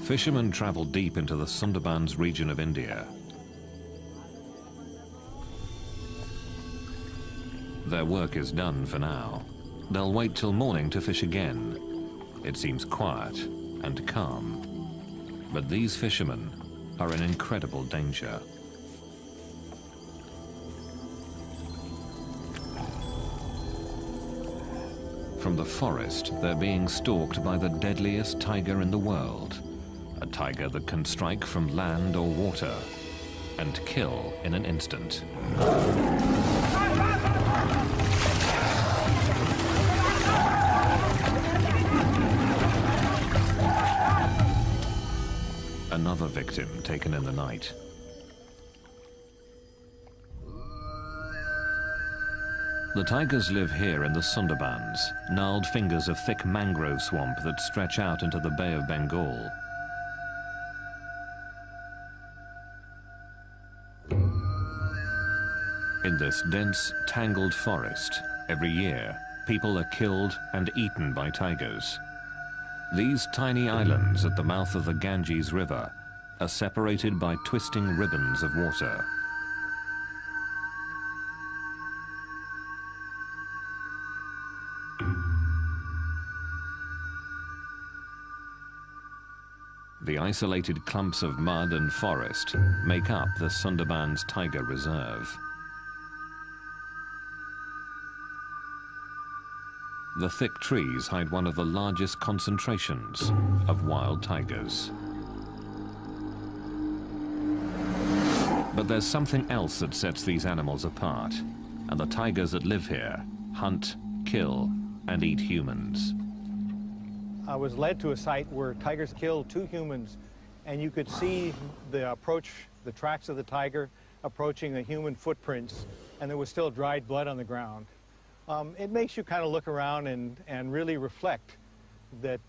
Fishermen travel deep into the Sundarbans region of India. Their work is done for now. They'll wait till morning to fish again. It seems quiet and calm. But these fishermen are in incredible danger. From the forest, they're being stalked by the deadliest tiger in the world. A tiger that can strike from land or water and kill in an instant. Another victim taken in the night. The tigers live here in the Sundarbans, gnarled fingers of thick mangrove swamp that stretch out into the Bay of Bengal. In this dense, tangled forest, every year, people are killed and eaten by tigers. These tiny islands at the mouth of the Ganges River are separated by twisting ribbons of water. The isolated clumps of mud and forest make up the Sundarbans Tiger Reserve. The thick trees hide one of the largest concentrations of wild tigers. But there's something else that sets these animals apart, and the tigers that live here hunt, kill, and eat humans. I was led to a site where tigers killed 2 humans, and you could see the tracks of the tiger approaching the human footprints, and there was still dried blood on the ground. It makes you kind of look around and really reflect that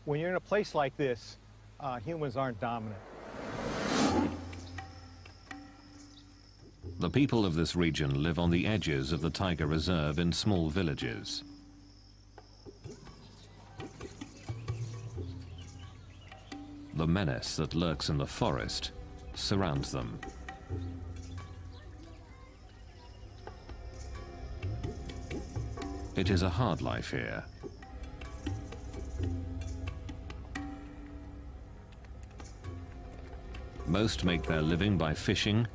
when you're in a place like this, humans aren't dominant. The people of this region live on the edges of the tiger reserve in small villages. The menace that lurks in the forest surrounds them. It is a hard life here. Most make their living by fishing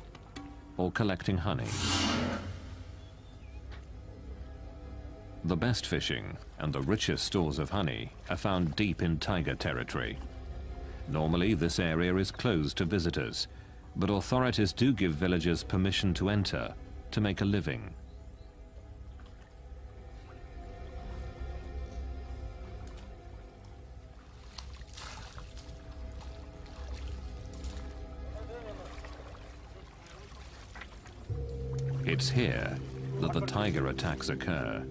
or collecting honey. The best fishing and the richest stores of honey are found deep in tiger territory. Normally, this area is closed to visitors, but authorities do give villagers permission to enter to make a living. It's here that the tiger attacks occur.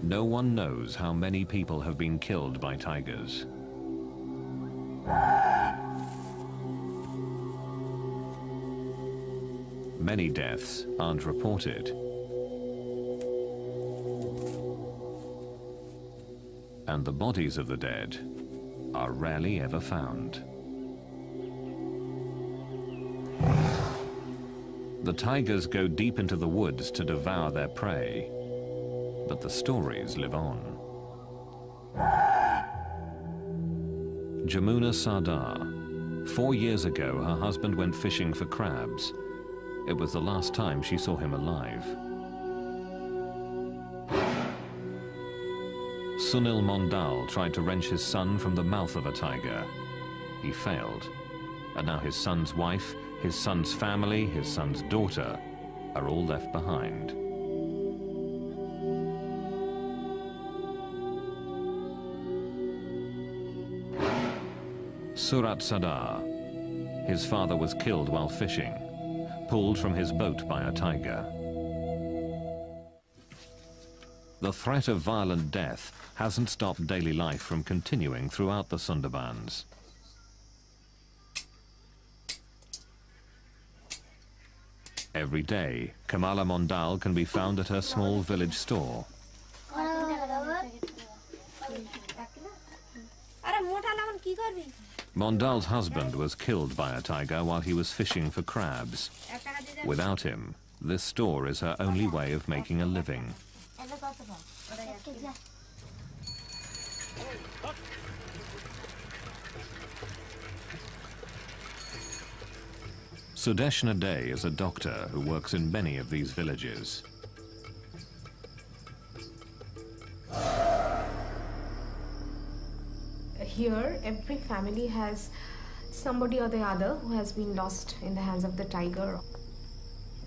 No one knows how many people have been killed by tigers. Many deaths aren't reported. And the bodies of the dead are rarely ever found. The tigers go deep into the woods to devour their prey, but the stories live on. Jamuna Sardar. 4 years ago, her husband went fishing for crabs. It was the last time she saw him alive. Sunil Mondal tried to wrench his son from the mouth of a tiger. He failed, and now his son's wife, his son's family, his son's daughter are all left behind. Surat Sadar. His father was killed while fishing, pulled from his boat by a tiger. The threat of violent death hasn't stopped daily life from continuing throughout the Sundarbans. Every day, Kamala Mondal can be found at her small village store. Mondal's husband was killed by a tiger while he was fishing for crabs. Without him, this store is her only way of making a living. Sudeshna Day is a doctor who works in many of these villages. Here, every family has somebody or the other who has been lost in the hands of the tiger.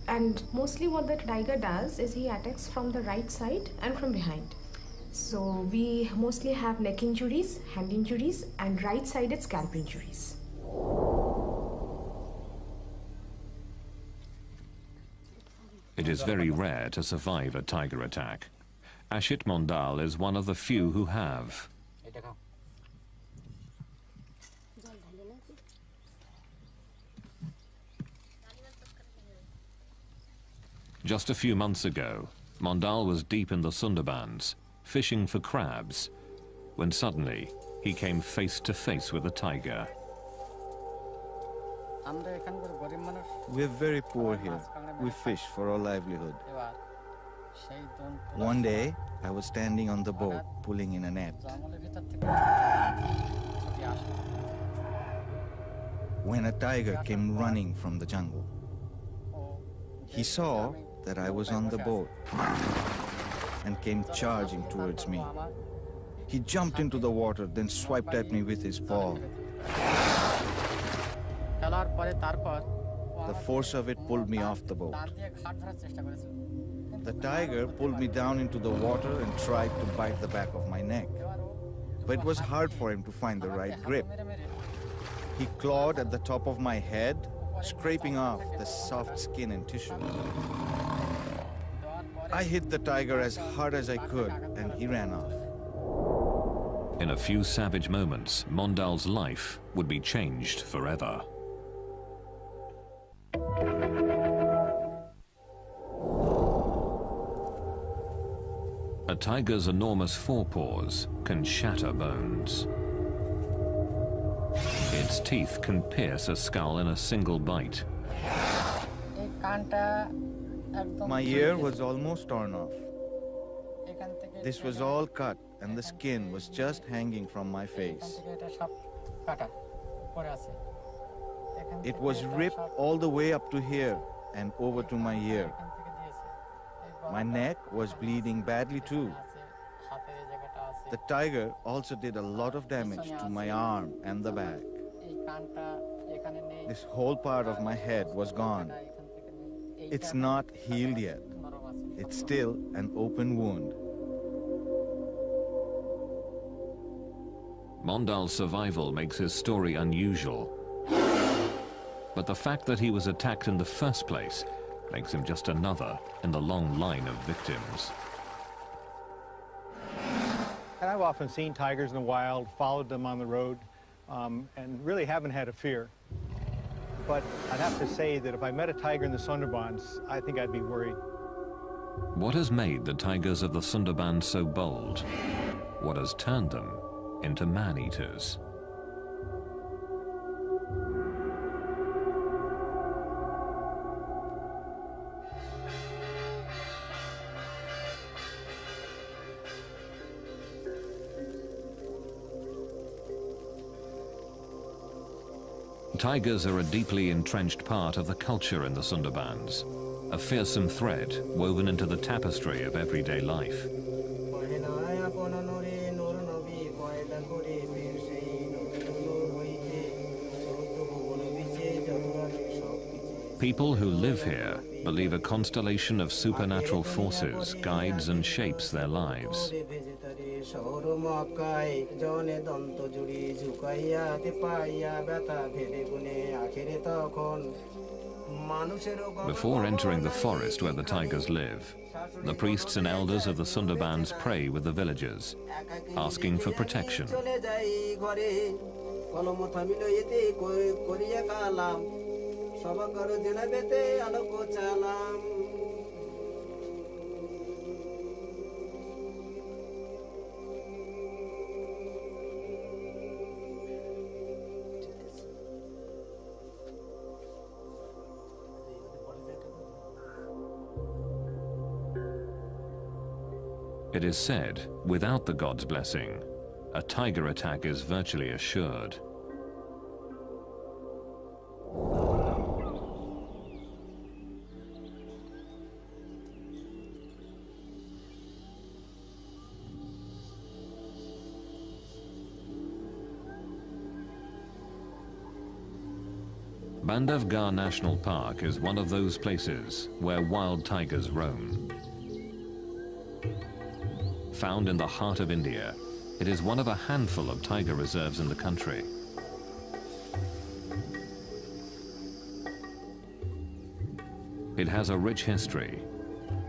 And mostly what the tiger does is he attacks from the right side and from behind. So we mostly have neck injuries, hand injuries, and right-sided scalp injuries. It is very rare to survive a tiger attack. Ashit Mondal is one of the few who have. Just a few months ago, Mondal was deep in the Sundarbans, fishing for crabs, when suddenly he came face to face with a tiger. We're very poor here. We fish for our livelihood. One day, I was standing on the boat, pulling in a net. When a tiger came running from the jungle. He saw that I was on the boat and came charging towards me. He jumped into the water, then swiped at me with his paw. The force of it pulled me off the boat. The tiger pulled me down into the water and tried to bite the back of my neck. But it was hard for him to find the right grip. He clawed at the top of my head, scraping off the soft skin and tissue. I hit the tiger as hard as I could, and he ran off. In a few savage moments, Mondal's life would be changed forever. A tiger's enormous forepaws can shatter bones. Its teeth can pierce a skull in a single bite. My ear was almost torn off. This was all cut, and the skin was just hanging from my face. It was ripped all the way up to here and over to my ear. My neck was bleeding badly too. The tiger also did a lot of damage to my arm and the back. This whole part of my head was gone. It's not healed yet. It's still an open wound. Mondal's survival makes his story unusual. But the fact that he was attacked in the first place makes him just another in the long line of victims. And I've often seen tigers in the wild, followed them on the road, and really haven't had a fear. But I'd have to say that if I met a tiger in the Sundarbans, I think I'd be worried. What has made the tigers of the Sundarbans so bold? What has turned them into man-eaters? Tigers are a deeply entrenched part of the culture in the Sundarbans, a fearsome thread woven into the tapestry of everyday life. People who live here believe a constellation of supernatural forces guides and shapes their lives. Before entering the forest where the tigers live, the priests and elders of the Sundarbans pray with the villagers, asking for protection. It is said, without the god's blessing, a tiger attack is virtually assured. Bandhavgarh National Park is one of those places where wild tigers roam. Found in the heart of India, it is one of a handful of tiger reserves in the country. It has a rich history.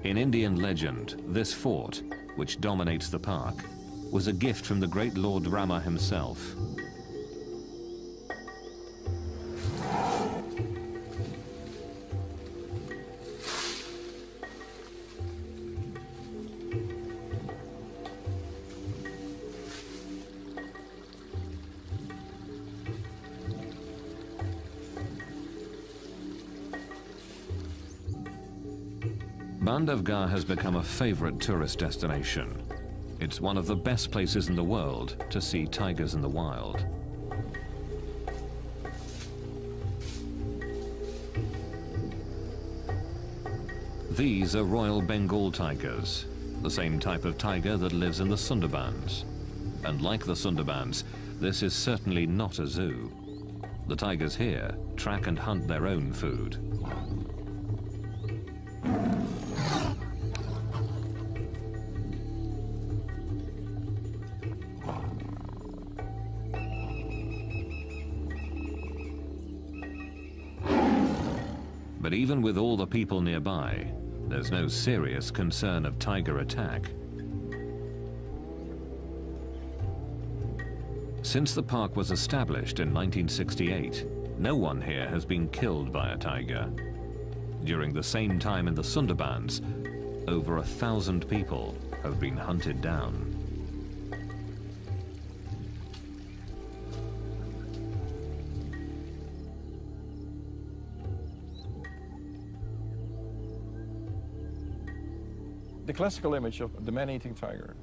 In Indian legend, this fort, which dominates the park, was a gift from the great Lord Rama himself. Bandhavgarh has become a favorite tourist destination. It's one of the best places in the world to see tigers in the wild. These are Royal Bengal tigers, the same type of tiger that lives in the Sundarbans. And like the Sundarbans, this is certainly not a zoo. The tigers here track and hunt their own food. But even with all the people nearby, there's no serious concern of tiger attack. Since the park was established in 1968, no one here has been killed by a tiger. During the same time in the Sundarbans, over 1,000 people have been hunted down. The classical image of the man-eating tiger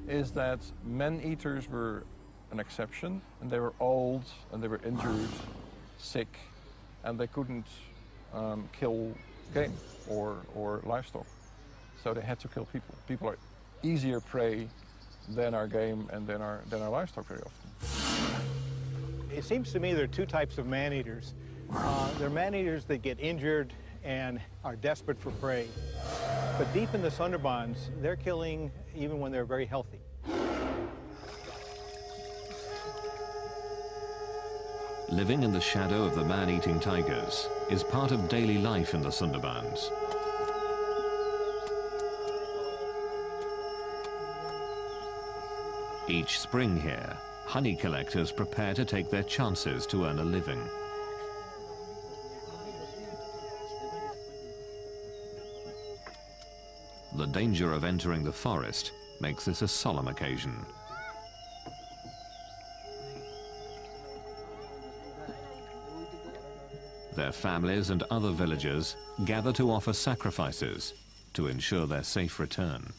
is that man-eaters were an exception, and they were old, and they were injured, sick, and they couldn't kill game or livestock. So they had to kill people. People are easier prey than our game and than our livestock very often. It seems to me there are two types of man-eaters. There are man-eaters that get injured and are desperate for prey. But deep in the Sundarbans, they're killing even when they're very healthy. Living in the shadow of the man-eating tigers is part of daily life in the Sundarbans. Each spring here, honey collectors prepare to take their chances to earn a living. The danger of entering the forest makes this a solemn occasion. Their families and other villagers gather to offer sacrifices to ensure their safe return.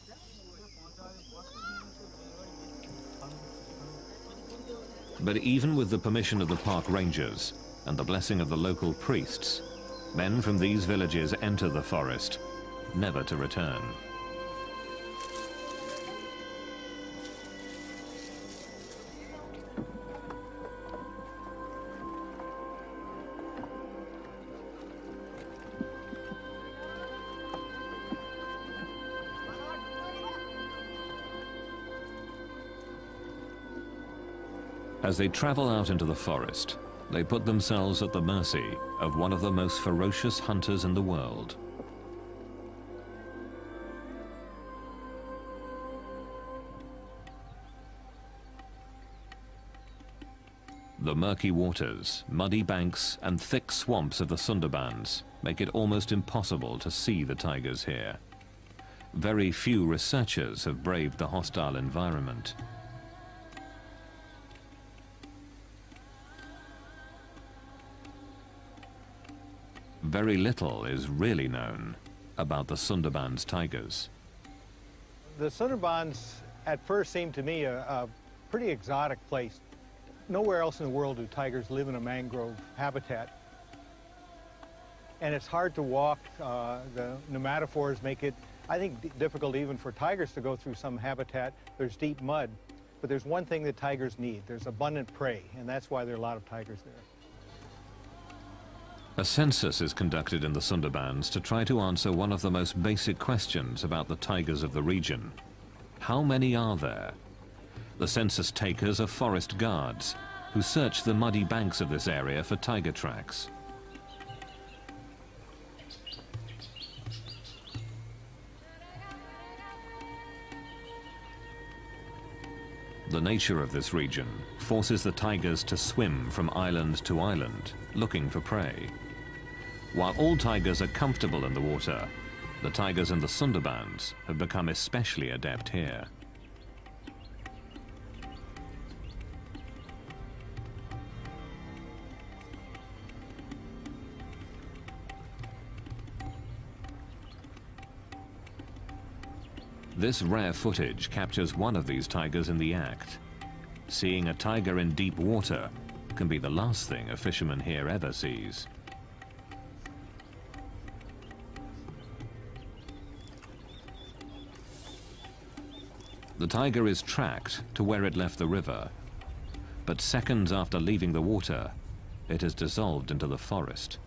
But even with the permission of the park rangers and the blessing of the local priests, men from these villages enter the forest, never to return. As they travel out into the forest, they put themselves at the mercy of one of the most ferocious hunters in the world. The murky waters, muddy banks, and thick swamps of the Sundarbans make it almost impossible to see the tigers here. Very few researchers have braved the hostile environment. Very little is really known about the Sundarbans tigers. The Sundarbans at first seemed to me a pretty exotic place. Nowhere else in the world do tigers live in a mangrove habitat. And it's hard to walk. The nematophores make it, I think, difficult even for tigers to go through some habitat. There's deep mud. But there's one thing that tigers need. There's abundant prey, and that's why there are a lot of tigers there. A census is conducted in the Sundarbans to try to answer one of the most basic questions about the tigers of the region. How many are there? The census takers are forest guards who search the muddy banks of this area for tiger tracks. The nature of this region forces the tigers to swim from island to island, looking for prey. While all tigers are comfortable in the water, the tigers in the Sundarbans have become especially adept here. This rare footage captures one of these tigers in the act. Seeing a tiger in deep water can be the last thing a fisherman here ever sees. The tiger is tracked to where it left the river, but seconds after leaving the water, it has dissolved into the forest.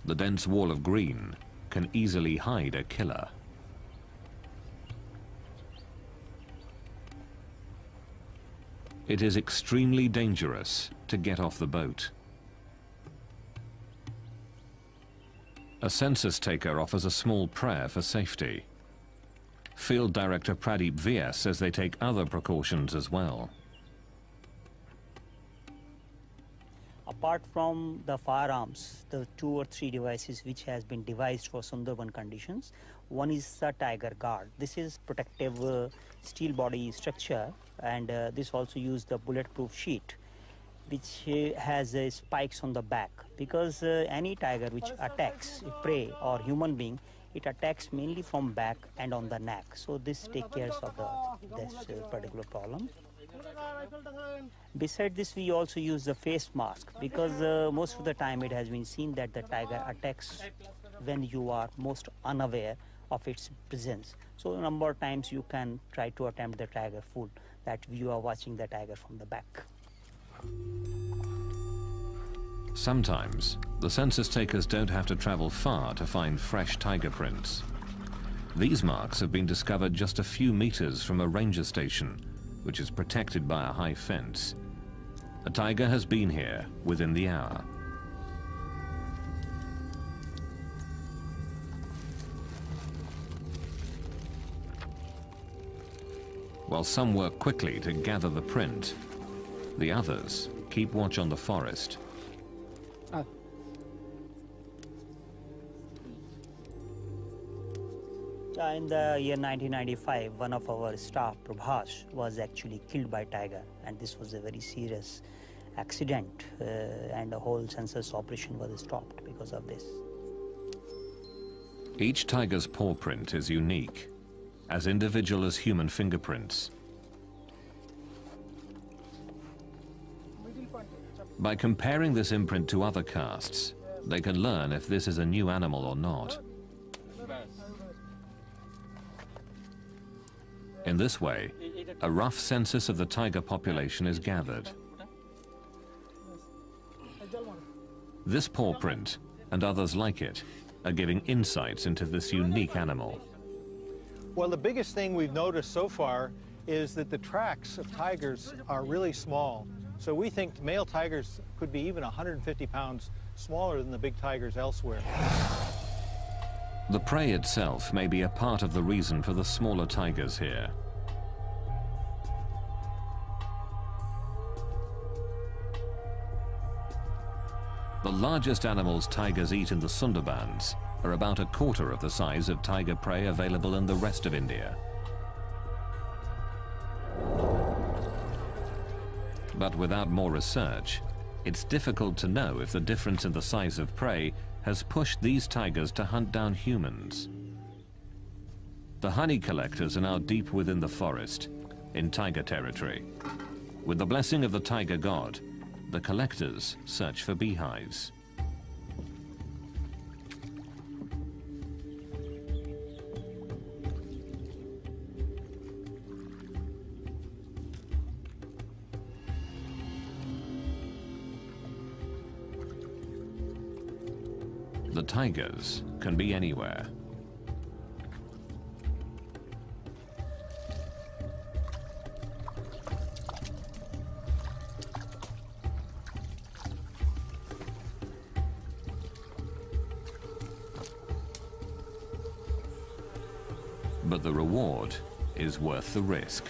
The dense wall of green can easily hide a killer. It is extremely dangerous to get off the boat. A census taker offers a small prayer for safety. Field Director Pradeep VS says they take other precautions as well. Apart from the firearms, the 2 or 3 devices which has been devised for Sundarban conditions, one is the Tiger Guard. This is protective steel body structure, and this also use the bulletproof sheet, which has spikes on the back, because any tiger which attacks a prey or human being, it attacks mainly from back and on the neck. So this takes care of this particular problem. Beside this, we also use the face mask, because most of the time it has been seen that the tiger attacks when you are most unaware of its presence. So a number of times you can try to attempt the tiger food, that you are watching the tiger from the back. Sometimes, the census takers don't have to travel far to find fresh tiger prints. These marks have been discovered just a few meters from a ranger station, which is protected by a high fence. A tiger has been here within the hour. While some work quickly to gather the print, the others keep watch on the forest. In the year 1995, one of our staff, Prabhas, was actually killed by tiger, and this was a very serious accident, and the whole census operation was stopped because of this. Each tiger's paw print is unique, as individual as human fingerprints. By comparing this imprint to other casts, they can learn if this is a new animal or not. In this way, a rough census of the tiger population is gathered. This paw print, and others like it, are giving insights into this unique animal. Well, the biggest thing we've noticed so far is that the tracks of tigers are really small. So we think male tigers could be even 150 pounds smaller than the big tigers elsewhere. The prey itself may be a part of the reason for the smaller tigers here. The largest animals tigers eat in the Sundarbans are about a quarter of the size of tiger prey available in the rest of India. But without more research, it's difficult to know if the difference in the size of prey has pushed these tigers to hunt down humans. The honey collectors are now deep within the forest, in tiger territory. With the blessing of the tiger god, the collectors search for beehives. The tigers can be anywhere. But the reward is worth the risk.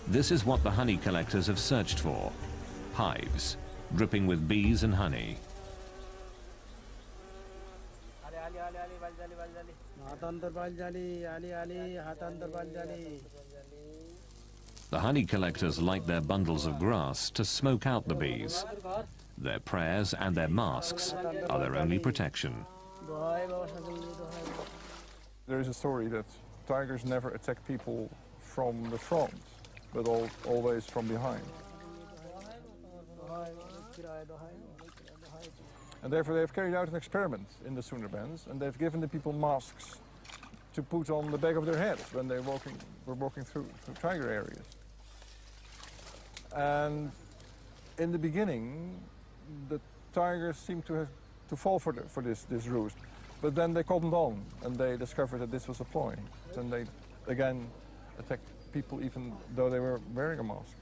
This is what the honey collectors have searched for: hives dripping with bees and honey. The honey collectors light their bundles of grass to smoke out the bees. Their prayers and their masks are their only protection. There is a story that tigers never attack people from the front, but always from behind. And therefore they've carried out an experiment in the Sundarbans, and they've given the people masks to put on the back of their heads when they were walking through tiger areas. And in the beginning, the tigers seemed to fall for this ruse. But then they cottoned on, and they discovered that this was a ploy. And they again attacked people even though they were wearing a mask.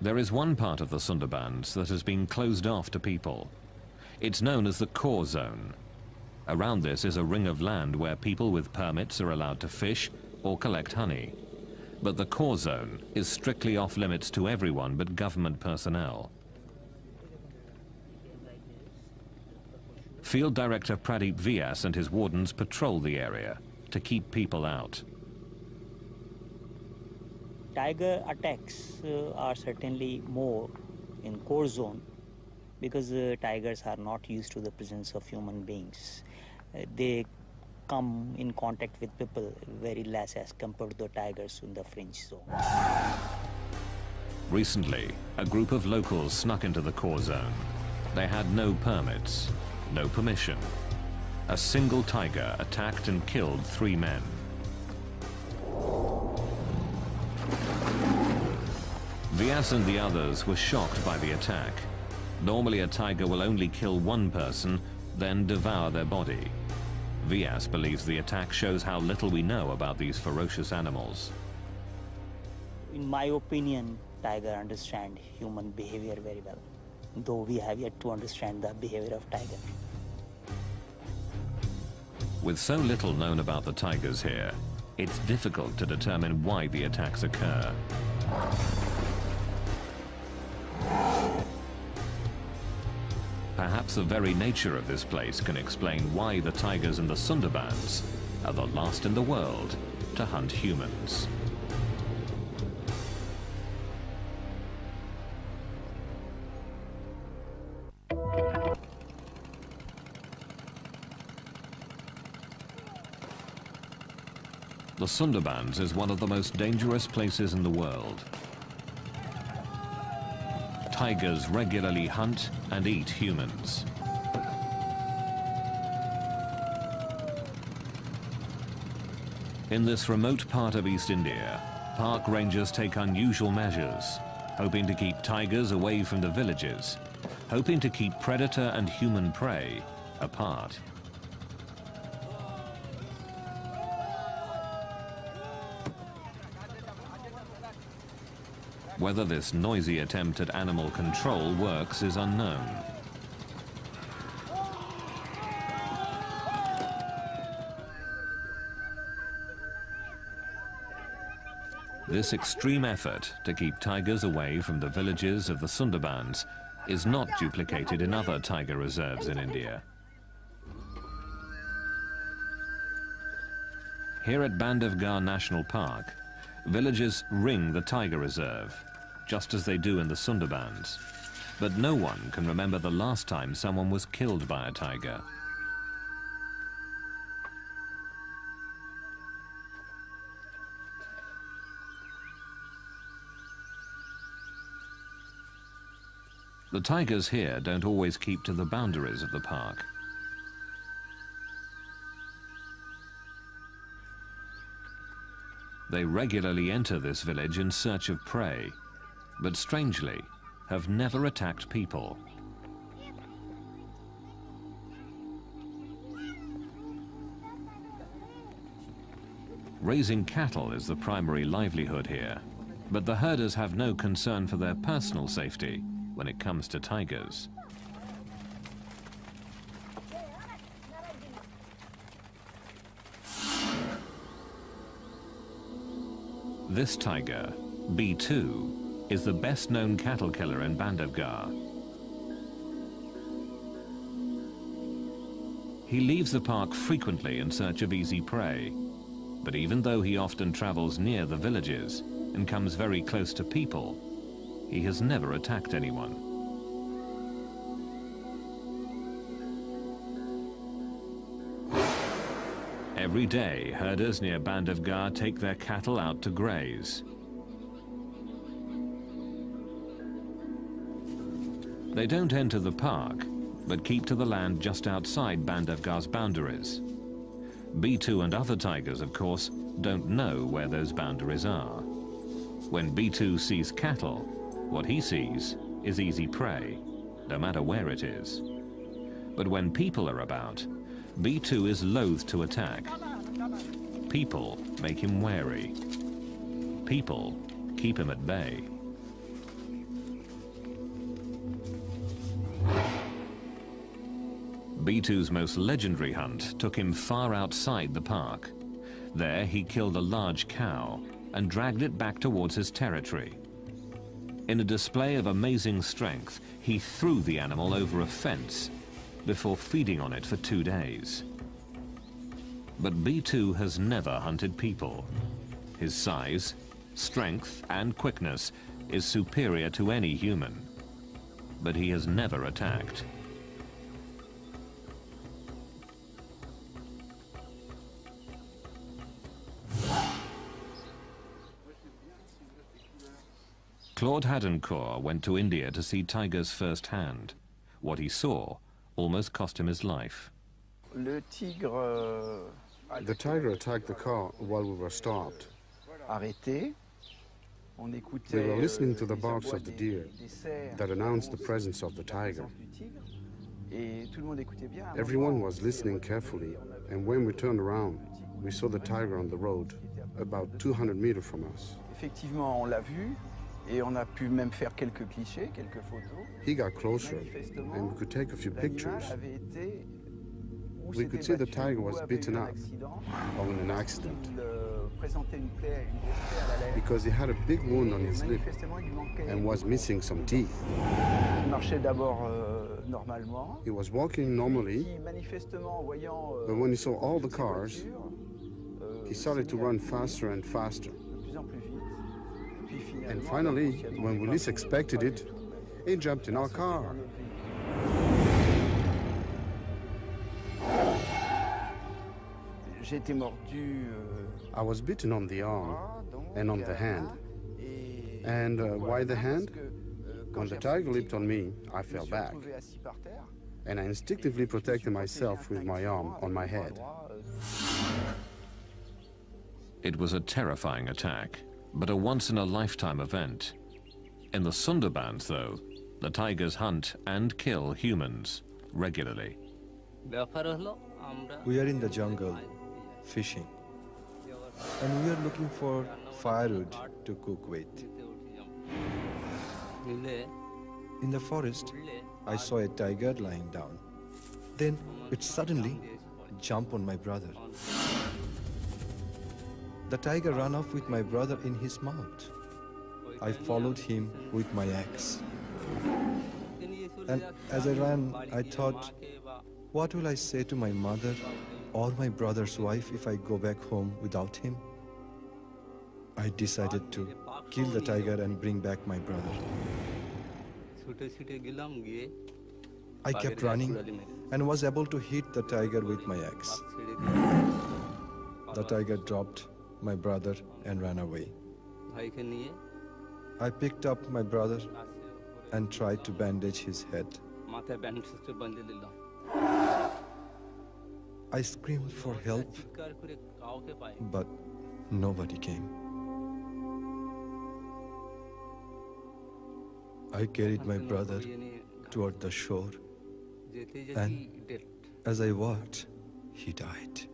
There is one part of the Sundarbans that has been closed off to people. It's known as the core zone. Around this is a ring of land where people with permits are allowed to fish or collect honey. But the core zone is strictly off limits to everyone but government personnel. Field Director Pradeep Vyas and his wardens patrol the area to keep people out. Tiger attacks are certainly more in core zone because tigers are not used to the presence of human beings. They come in contact with people very less as compared to the tigers in the fringe zone. Recently, a group of locals snuck into the core zone. They had no permits, no permission. A single tiger attacked and killed 3 men. Vyas and the others were shocked by the attack. Normally a tiger will only kill one person, then devour their body. Vyas believes the attack shows how little we know about these ferocious animals. In my opinion, tiger understand human behavior very well, though we have yet to understand the behavior of tiger. With so little known about the tigers here, it's difficult to determine why the attacks occur. Perhaps the very nature of this place can explain why the tigers in the Sundarbans are the last in the world to hunt humans. The Sundarbans is one of the most dangerous places in the world. Tigers regularly hunt and eat humans. In this remote part of East India, park rangers take unusual measures, hoping to keep tigers away from the villages, hoping to keep predator and human prey apart. Whether this noisy attempt at animal control works is unknown. This extreme effort to keep tigers away from the villages of the Sundarbans is not duplicated in other tiger reserves in India. Here at Bandhavgarh National Park, villagers ring the tiger reserve, just as they do in the Sundarbans. But no one can remember the last time someone was killed by a tiger. The tigers here don't always keep to the boundaries of the park. They regularly enter this village in search of prey, but strangely, have never attacked people. Raising cattle is the primary livelihood here, but the herders have no concern for their personal safety when it comes to tigers. This tiger, B2, is the best-known cattle killer in Bandhavgarh. He leaves the park frequently in search of easy prey, but even though he often travels near the villages and comes very close to people, he has never attacked anyone. Every day, herders near Bandhavgarh take their cattle out to graze. They don't enter the park, but keep to the land just outside Bandhavgarh's boundaries. B2 and other tigers, of course, don't know where those boundaries are. When B2 sees cattle, what he sees is easy prey, no matter where it is. But when people are about, B2 is loath to attack. People make him wary. People keep him at bay. B2's most legendary hunt took him far outside the park. There he killed a large cow and dragged it back towards his territory. In a display of amazing strength, he threw the animal over a fence before feeding on it for 2 days. But B2 has never hunted people. His size, strength, and quickness is superior to any human. But he has never attacked. Claude Hadencourt went to India to see tigers firsthand. What he saw almost cost him his life. The tiger attacked the car while we were stopped. We were listening to the barks of the deer that announced the presence of the tiger. Everyone was listening carefully, and when we turned around, we saw the tiger on the road, about 200 meters from us. He got closer, and we could take a few pictures. We could see the tiger was beaten up, or in an accident, because he had a big wound on his lip and was missing some teeth. He was walking normally, but when he saw all the cars, he started to run faster and faster. And finally, when we least expected it, he jumped in our car. I was bitten on the arm and on the hand. And why the hand? When the tiger leaped on me, I fell back. And I instinctively protected myself with my arm on my head. It was a terrifying attack, but a once-in-a-lifetime event. In the Sundarbans, though, the tigers hunt and kill humans regularly. We are in the jungle, fishing, and we are looking for firewood to cook with. In the forest, I saw a tiger lying down. Then it suddenly jumped on my brother. The tiger ran off with my brother in his mouth. I followed him with my axe. And as I ran, I thought, what will I say to my mother or my brother's wife if I go back home without him? I decided to kill the tiger and bring back my brother. I kept running and was able to hit the tiger with my axe. The tiger dropped my brother and ran away. I picked up my brother and tried to bandage his head. I screamed for help, but nobody came. I carried my brother toward the shore, and as I walked, he died.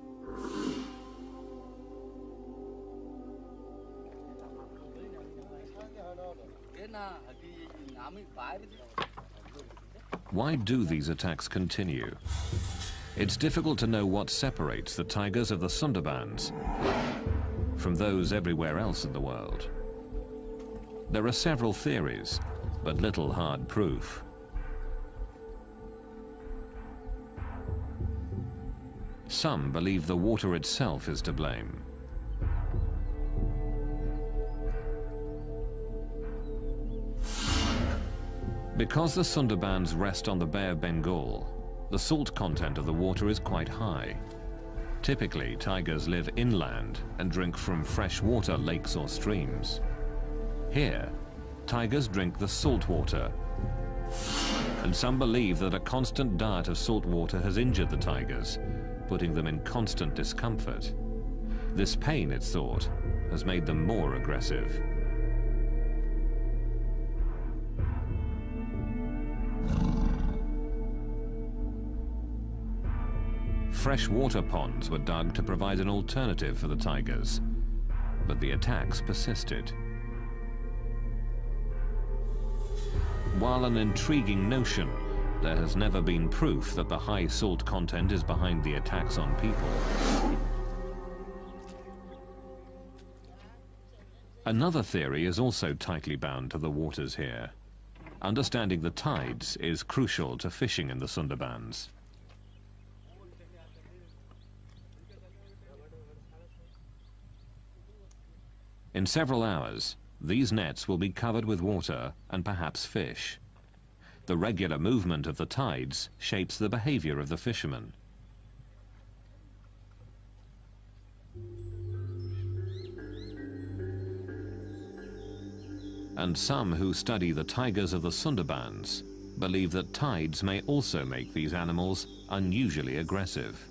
Why do these attacks continue? It's difficult to know what separates the tigers of the Sundarbans from those everywhere else in the world. There are several theories, but little hard proof. Some believe the water itself is to blame. Because the Sundarbans rest on the Bay of Bengal, the salt content of the water is quite high. Typically, tigers live inland and drink from freshwater lakes or streams. Here, tigers drink the salt water, and some believe that a constant diet of salt water has injured the tigers, putting them in constant discomfort. This pain, it's thought, has made them more aggressive. Freshwater ponds were dug to provide an alternative for the tigers, but the attacks persisted. While an intriguing notion, there has never been proof that the high salt content is behind the attacks on people. Another theory is also tightly bound to the waters here. Understanding the tides is crucial to fishing in the Sundarbans. In several hours, these nets will be covered with water and perhaps fish. The regular movement of the tides shapes the behavior of the fishermen. And some who study the tigers of the Sundarbans believe that tides may also make these animals unusually aggressive.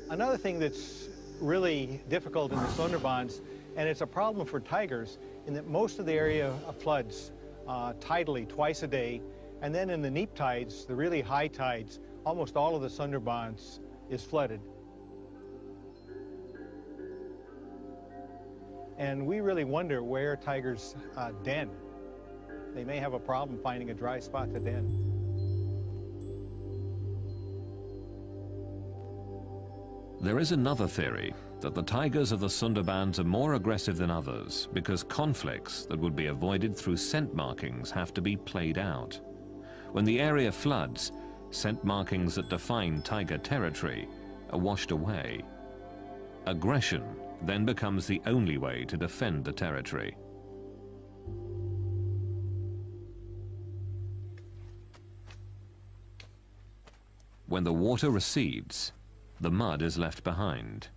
Another thing that's really difficult in the Sundarbans, and it's a problem for tigers, in that most of the area floods tidally twice a day, and then in the neap tides, the really high tides, almost all of the Sundarbans is flooded. And we really wonder where tigers den. They may have a problem finding a dry spot to den. There is another theory that the tigers of the Sundarbans are more aggressive than others because conflicts that would be avoided through scent markings have to be played out. When the area floods, scent markings that define tiger territory are washed away. Aggression then becomes the only way to defend the territory. When the water recedes, the mud is left behind.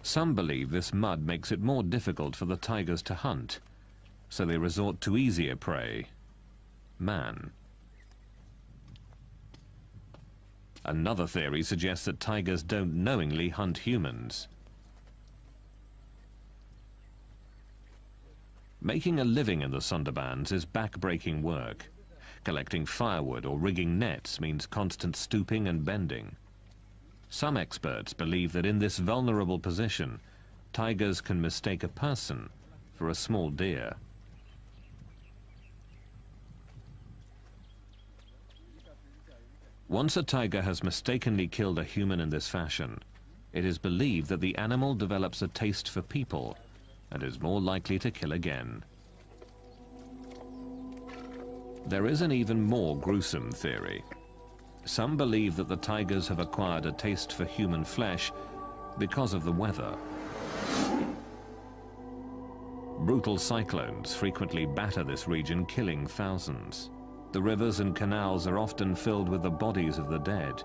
Some believe this mud makes it more difficult for the tigers to hunt, so they resort to easier prey, man. Another theory suggests that tigers don't knowingly hunt humans. Making a living in the Sundarbans is back-breaking work. Collecting firewood or rigging nets means constant stooping and bending. Some experts believe that in this vulnerable position, tigers can mistake a person for a small deer. Once a tiger has mistakenly killed a human in this fashion, it is believed that the animal develops a taste for people and is more likely to kill again. There is an even more gruesome theory. Some believe that the tigers have acquired a taste for human flesh because of the weather. Brutal cyclones frequently batter this region, killing thousands. The rivers and canals are often filled with the bodies of the dead,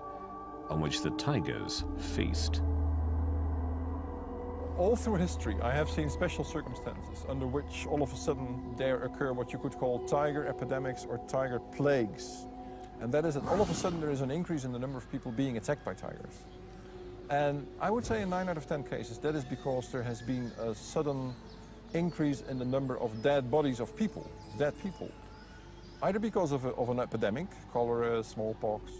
on which the tigers feast. All through history, I have seen special circumstances under which all of a sudden there occur what you could call tiger epidemics or tiger plagues. And that is that all of a sudden there is an increase in the number of people being attacked by tigers. And I would say in 9 out of 10 cases, that is because there has been a sudden increase in the number of dead bodies of people, dead people. Either because of an epidemic, cholera, smallpox,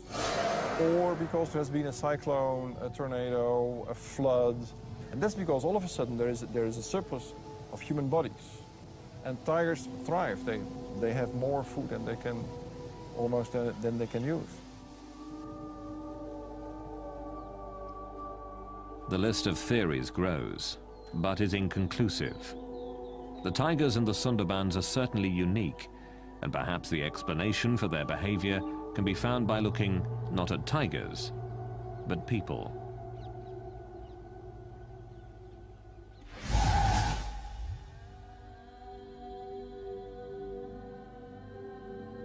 or because there has been a cyclone, a tornado, a flood. And that's because all of a sudden there is a surplus of human bodies. And tigers thrive. They have more food than they can than they can use. The list of theories grows, but is inconclusive. The tigers in the Sundarbans are certainly unique, and perhaps the explanation for their behavior can be found by looking not at tigers, but people.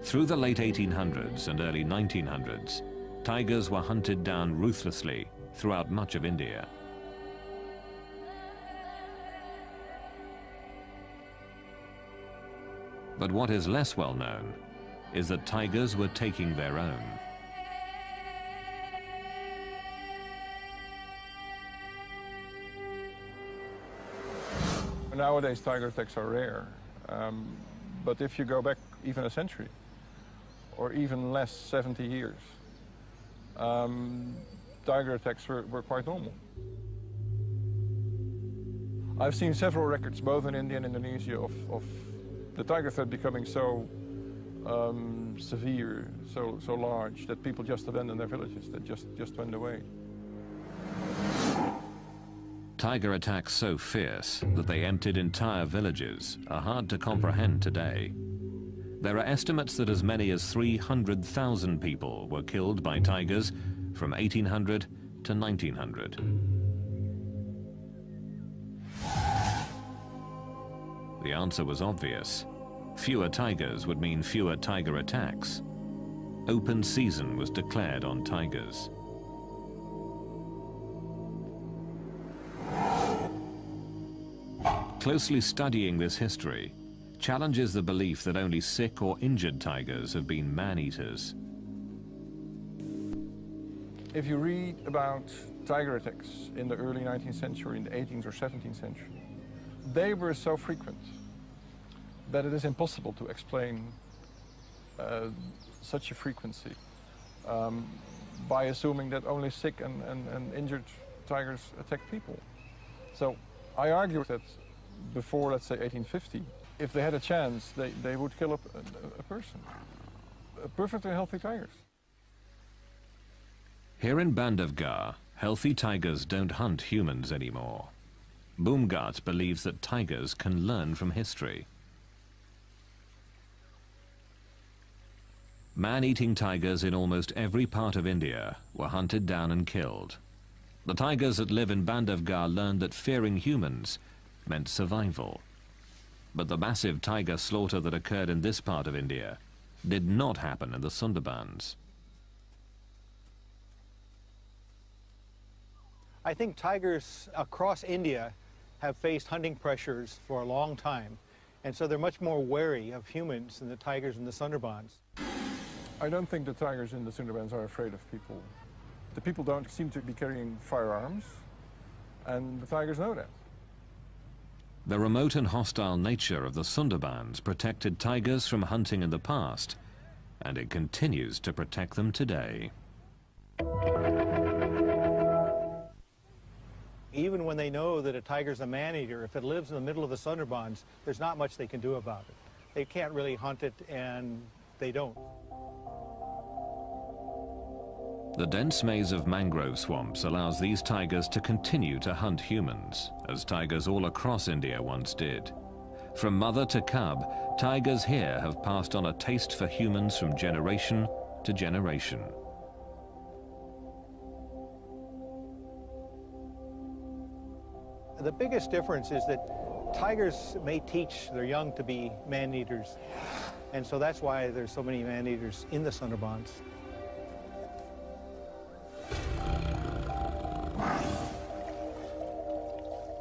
Through the late 1800s and early 1900s, tigers were hunted down ruthlessly throughout much of India. But what is less well known is that tigers were taking their own. Nowadays, tiger attacks are rare. But if you go back even a century, or even less, 70 years, tiger attacks were quite normal. I've seen several records, both in India and Indonesia, of the tiger threat becoming so severe, so large, that people just abandoned their villages, that just went away. Tiger attacks so fierce that they emptied entire villages are hard to comprehend today. There are estimates that as many as 300,000 people were killed by tigers from 1800 to 1900. The answer was obvious. Fewer tigers would mean fewer tiger attacks. Open season was declared on tigers. Closely studying this history challenges the belief that only sick or injured tigers have been man-eaters. If you read about tiger attacks in the early 19th century, in the 18th or 17th century, they were so frequent that it is impossible to explain such a frequency by assuming that only sick and injured tigers attack people. So I argue that before, let's say, 1850, if they had a chance, they would kill a person. Perfectly healthy tigers. Here in Bandhavgarh, healthy tigers don't hunt humans anymore. Bhumghat believes that tigers can learn from history. Man-eating tigers in almost every part of India were hunted down and killed. The tigers that live in Bandhavgarh learned that fearing humans meant survival. But the massive tiger slaughter that occurred in this part of India did not happen in the Sundarbans. I think tigers across India have faced hunting pressures for a long time, and so they're much more wary of humans than the tigers in the Sundarbans. I don't think the tigers in the Sundarbans are afraid of people. The people don't seem to be carrying firearms, and the tigers know that. The remote and hostile nature of the Sundarbans protected tigers from hunting in the past, and it continues to protect them today. Even when they know that a tiger's a man-eater, if it lives in the middle of the Sundarbans, there's not much they can do about it. They can't really hunt it, and they don't. The dense maze of mangrove swamps allows these tigers to continue to hunt humans, as tigers all across India once did. From mother to cub, tigers here have passed on a taste for humans from generation to generation. The biggest difference is that tigers may teach their young to be man-eaters, and so that's why there's so many man-eaters in the Sundarbans.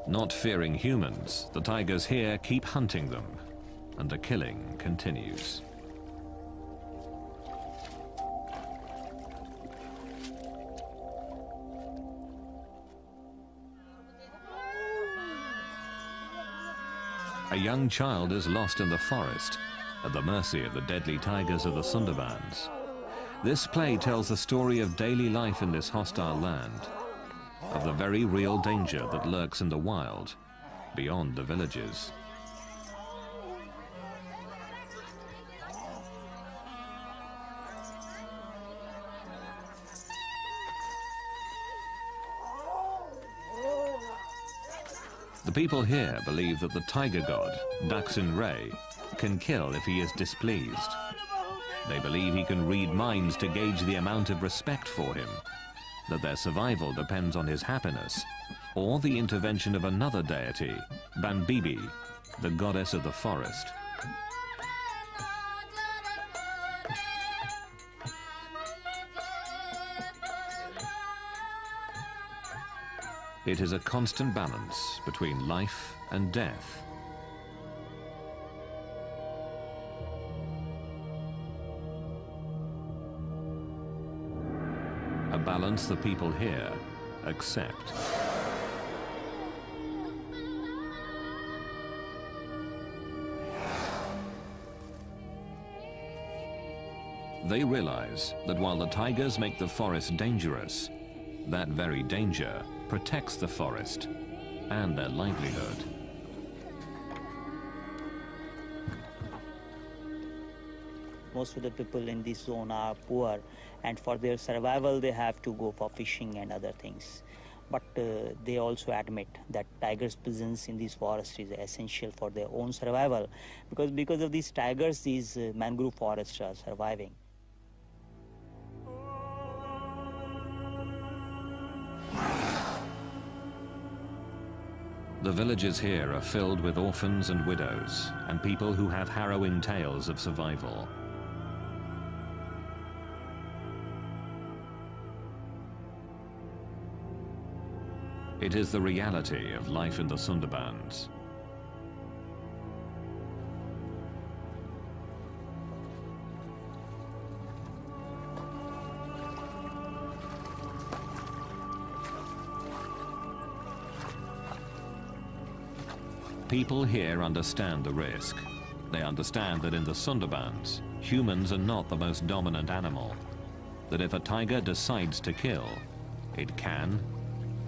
Not fearing humans, the tigers here keep hunting them, and the killing continues. A young child is lost in the forest, at the mercy of the deadly tigers of the Sundarbans. This play tells the story of daily life in this hostile land, of the very real danger that lurks in the wild, beyond the villages. The people here believe that the tiger god, Daksin Ray, can kill if he is displeased. They believe he can read minds to gauge the amount of respect for him, that their survival depends on his happiness, or the intervention of another deity, Banbibi, the goddess of the forest. It is a constant balance between life and death. A balance the people here accept. They realize that while the tigers make the forest dangerous, that very danger protects the forest and their livelihood. Most of the people in this zone are poor, and for their survival they have to go for fishing and other things. But they also admit that tigers' presence in this forest is essential for their own survival, because of these tigers, these mangrove forests are surviving. The villages here are filled with orphans and widows, and people who have harrowing tales of survival. It is the reality of life in the Sundarbans. People here understand the risk. They understand that in the Sundarbans, humans are not the most dominant animal. That if a tiger decides to kill, it can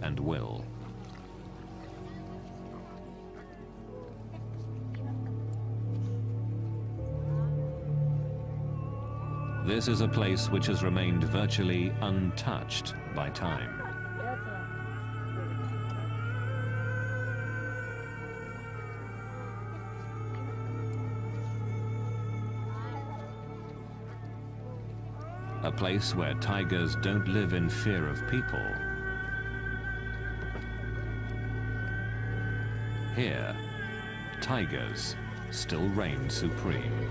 and will. This is a place which has remained virtually untouched by time. A place where tigers don't live in fear of people. Here, tigers still reign supreme.